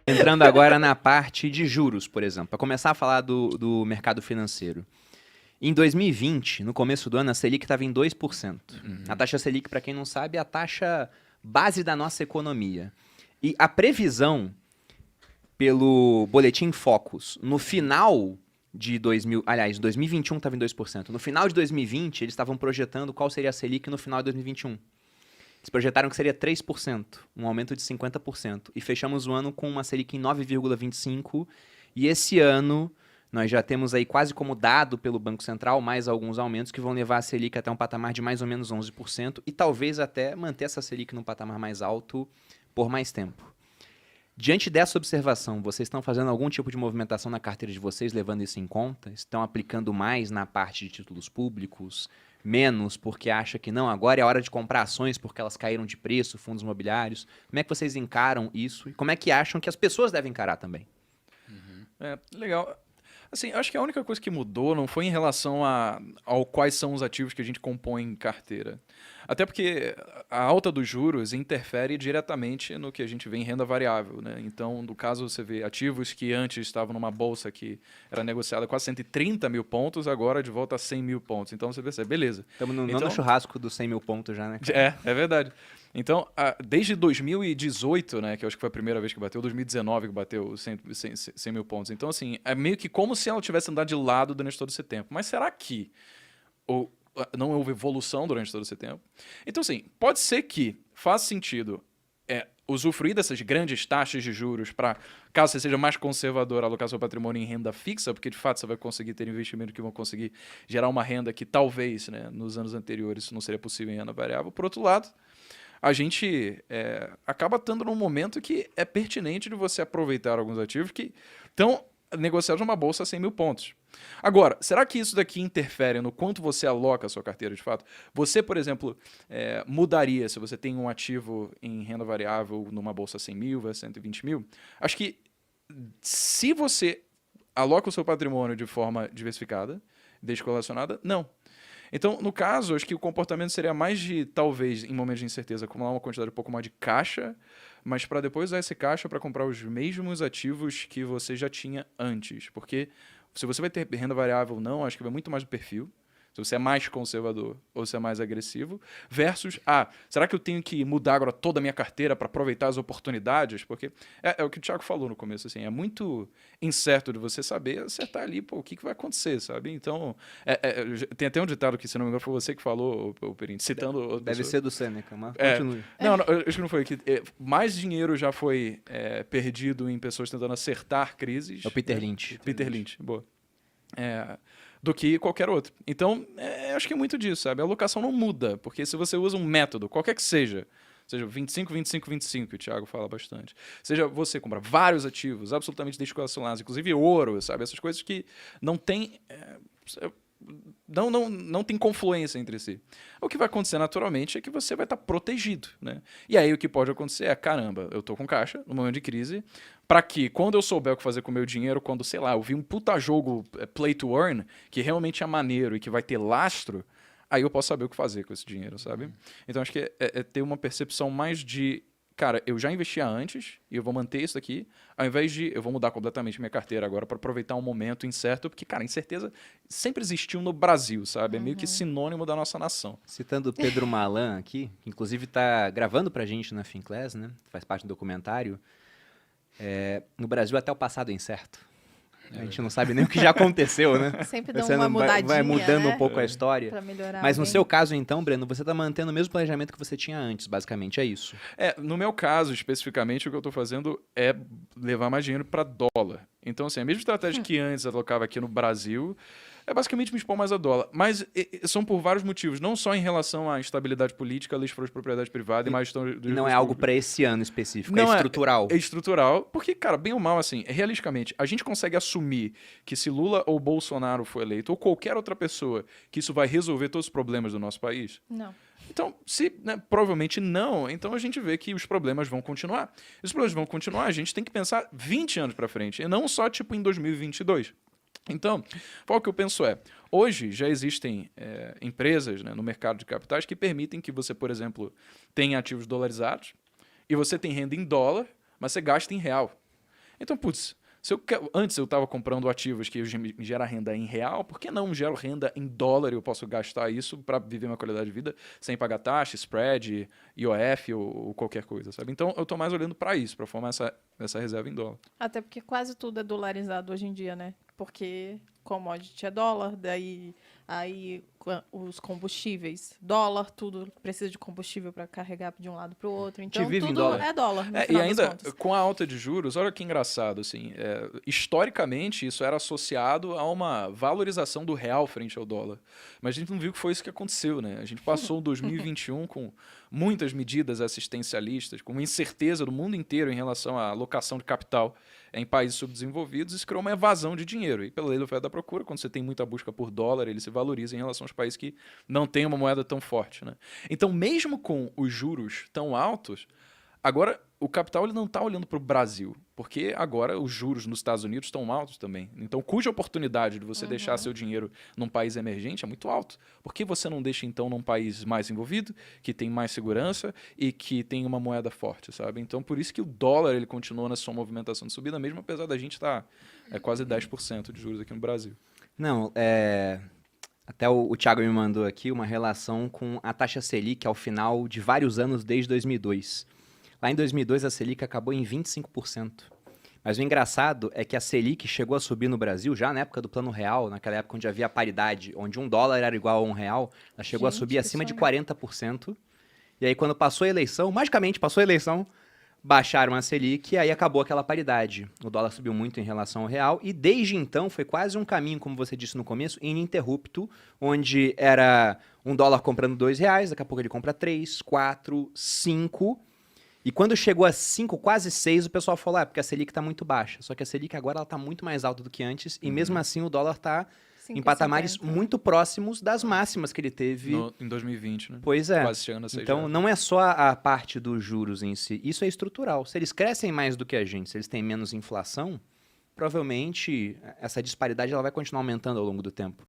Entrando agora na parte de juros, por exemplo, para começar a falar do mercado financeiro. Em 2020, no começo do ano, a Selic estava em 2%. A taxa Selic, para quem não sabe, é a taxa base da nossa economia. E a previsão pelo Boletim Focus, no final de 2021 estava em 2%. No final de 2020, eles estavam projetando qual seria a Selic no final de 2021. Eles projetaram que seria 3%, um aumento de 50%. E fechamos o ano com uma Selic em 9,25%. E esse ano, nós já temos aí quase como dado pelo Banco Central mais alguns aumentos que vão levar a Selic até um patamar de mais ou menos 11% e talvez até manter essa Selic num patamar mais alto por mais tempo. Diante dessa observação, vocês estão fazendo algum tipo de movimentação na carteira de vocês, levando isso em conta? Estão aplicando mais na parte de títulos públicos? Menos porque acha que não, agora é hora de comprar ações porque elas caíram de preço, fundos imobiliários? Como é que vocês encaram isso? E como é que acham que as pessoas devem encarar também? Legal. Assim, acho que a única coisa que mudou não foi em relação ao quais são os ativos que a gente compõe em carteira. Até porque a alta dos juros interfere diretamente no que a gente vê em renda variável, né? Então, no caso, você vê ativos que antes estavam numa bolsa que era negociada quase 130 mil pontos, agora de volta a 100 mil pontos. Então, você percebe, beleza. Estamos não Então, no churrasco dos 100 mil pontos já, né, cara? é verdade. Então, desde 2018, né, que eu acho que foi a primeira vez que bateu, 2019 que bateu 100 mil pontos. Então, assim, é meio que como se ela tivesse andado de lado durante todo esse tempo. Mas será que não houve evolução durante todo esse tempo? Então, assim, pode ser que faça sentido usufruir dessas grandes taxas de juros para, caso você seja mais conservador, alocar seu patrimônio em renda fixa, porque de fato você vai conseguir ter investimentos que vão conseguir gerar uma renda que talvez, né, nos anos anteriores não seria possível em renda variável. Por outro lado, a gente acaba estando num momento que é pertinente de você aproveitar alguns ativos que estão negociados numa bolsa a 100 mil pontos. Agora, será que isso daqui interfere no quanto você aloca a sua carteira de fato? Você, por exemplo, mudaria se você tem um ativo em renda variável numa bolsa a 100 mil, a 120 mil? Acho que se você aloca o seu patrimônio de forma diversificada, descorrelacionada, não. Então, no caso, acho que o comportamento seria mais de, talvez, em momentos de incerteza, acumular uma quantidade um pouco mais de caixa, mas para depois usar esse caixa para comprar os mesmos ativos que você já tinha antes. Porque se você vai ter renda variável ou não, acho que vai muito mais do perfil. Se você é mais conservador ou se é mais agressivo, versus, será que eu tenho que mudar agora toda a minha carteira para aproveitar as oportunidades? Porque é o que o Thiago falou no começo, assim, é muito incerto de você saber acertar ali, o que vai acontecer, sabe? Então, tem até um ditado que, se não me engano, foi você que falou, o Perini, citando outra Deve pessoa. ser do Seneca, mas continue. Não, eu acho que não foi. Mais dinheiro já foi perdido em pessoas tentando acertar crises. É o Peter Lynch. Peter Lynch, boa. Do que qualquer outro. Então, acho que é muito disso, sabe? A alocação não muda, porque se você usa um método, qualquer que seja 25, 25, 25, o Thiago fala bastante, seja você comprar vários ativos absolutamente descorrelacionados, inclusive ouro, sabe? Essas coisas que não tem... não tem confluência entre si. O que vai acontecer naturalmente é que você vai estar protegido, né? E aí o que pode acontecer é, caramba, eu tô com caixa no momento de crise, para que quando eu souber o que fazer com o meu dinheiro, quando, sei lá, eu vi um puta jogo play to earn, que realmente é maneiro e que vai ter lastro, aí eu posso saber o que fazer com esse dinheiro, sabe? Então acho que é ter uma percepção mais de, cara, eu já investia antes e eu vou manter isso aqui, ao invés de eu vou mudar completamente minha carteira agora para aproveitar um momento incerto, porque, cara, incerteza sempre existiu no Brasil, sabe? É meio que sinônimo da nossa nação. Citando o Pedro Malan aqui, que inclusive está gravando pra gente na Finclass, né? Faz parte do documentário. No Brasil até o passado é incerto. A gente não sabe nem o que já aconteceu, né? Sempre dá Você uma não vai mudadinha, mudando né? um pouco a história. Pra melhorar Mas no alguém. seu caso, então, Breno, você está mantendo o mesmo planejamento que você tinha antes, basicamente, é isso. No meu caso, especificamente, o que eu estou fazendo é levar mais dinheiro para dólar. Então, assim, a mesma estratégia que antes eu colocava aqui no Brasil é basicamente me expor mais a dólar. Mas são por vários motivos, não só em relação à instabilidade política, leis de propriedade privada e mais gestão E não é algo para esse ano específico, é Não, estrutural. É estrutural, porque, cara, bem ou mal, assim, realisticamente, a gente consegue assumir que se Lula ou Bolsonaro for eleito, ou qualquer outra pessoa, que isso vai resolver todos os problemas do nosso país? Não. Então, se provavelmente não, então a gente vê que os problemas vão continuar. E os problemas vão continuar, a gente tem que pensar 20 anos para frente, e não só, tipo, em 2022. Então, qual que eu penso hoje já existem empresas, né, no mercado de capitais que permitem que você, por exemplo, tenha ativos dolarizados e você tem renda em dólar, mas você gasta em real. Então, putz, antes eu estava comprando ativos que me geram renda em real, por que não me gero renda em dólar e eu posso gastar isso para viver minha qualidade de vida sem pagar taxa, spread, IOF ou qualquer coisa, sabe? Então, eu estou mais olhando para isso, para formar essa reserva em dólar. Até porque quase tudo é dolarizado hoje em dia, né? Porque commodity é dólar, daí os combustíveis, dólar, tudo precisa de combustível para carregar de um lado para o outro. Então, vive em tudo dólar. é dólar, no E final das ainda, contas. com a alta de juros, olha que engraçado, assim, historicamente isso era associado a uma valorização do real frente ao dólar. Mas a gente não viu que foi isso que aconteceu, né? A gente passou 2021 com muitas medidas assistencialistas, com uma incerteza do mundo inteiro em relação à alocação de capital em países subdesenvolvidos, isso criou uma evasão de dinheiro. E pela lei da oferta e da procura, quando você tem muita busca por dólar, ele se valoriza em relação aos países que não têm uma moeda tão forte, né? Então, mesmo com os juros tão altos, agora o capital ele não está olhando para o Brasil, porque agora os juros nos Estados Unidos estão altos também. Então, cuja oportunidade de você deixar seu dinheiro num país emergente é muito alto. Por que você não deixa, então, num país mais envolvido, que tem mais segurança e que tem uma moeda forte, sabe? Então, por isso que o dólar ele continua na sua movimentação de subida, mesmo apesar da gente estar quase 10% de juros aqui no Brasil. Não, até o Thiago me mandou aqui uma relação com a taxa Selic ao final de vários anos desde 2002. Lá em 2002 a Selic acabou em 25%. Mas o engraçado é que a Selic chegou a subir no Brasil já na época do Plano Real, naquela época onde havia paridade, onde $1 era igual a R$1, ela chegou a subir acima de 40%. E aí quando passou a eleição, magicamente passou a eleição, baixaram a Selic e aí acabou aquela paridade. O dólar subiu muito em relação ao real e desde então foi quase um caminho, como você disse no começo, ininterrupto, onde era $1 comprando R$2, daqui a pouco ele compra 3, 4, 5. E quando chegou a 5, quase 6, o pessoal falou, porque a Selic está muito baixa. Só que a Selic agora está muito mais alta do que antes e mesmo assim o dólar está em patamares muito próximos das máximas que ele teve em 2020, né? Pois é. Quase chegando a 6 Então, reais. não é só a parte dos juros em si. Isso é estrutural. Se eles crescem mais do que a gente, se eles têm menos inflação, provavelmente essa disparidade ela vai continuar aumentando ao longo do tempo.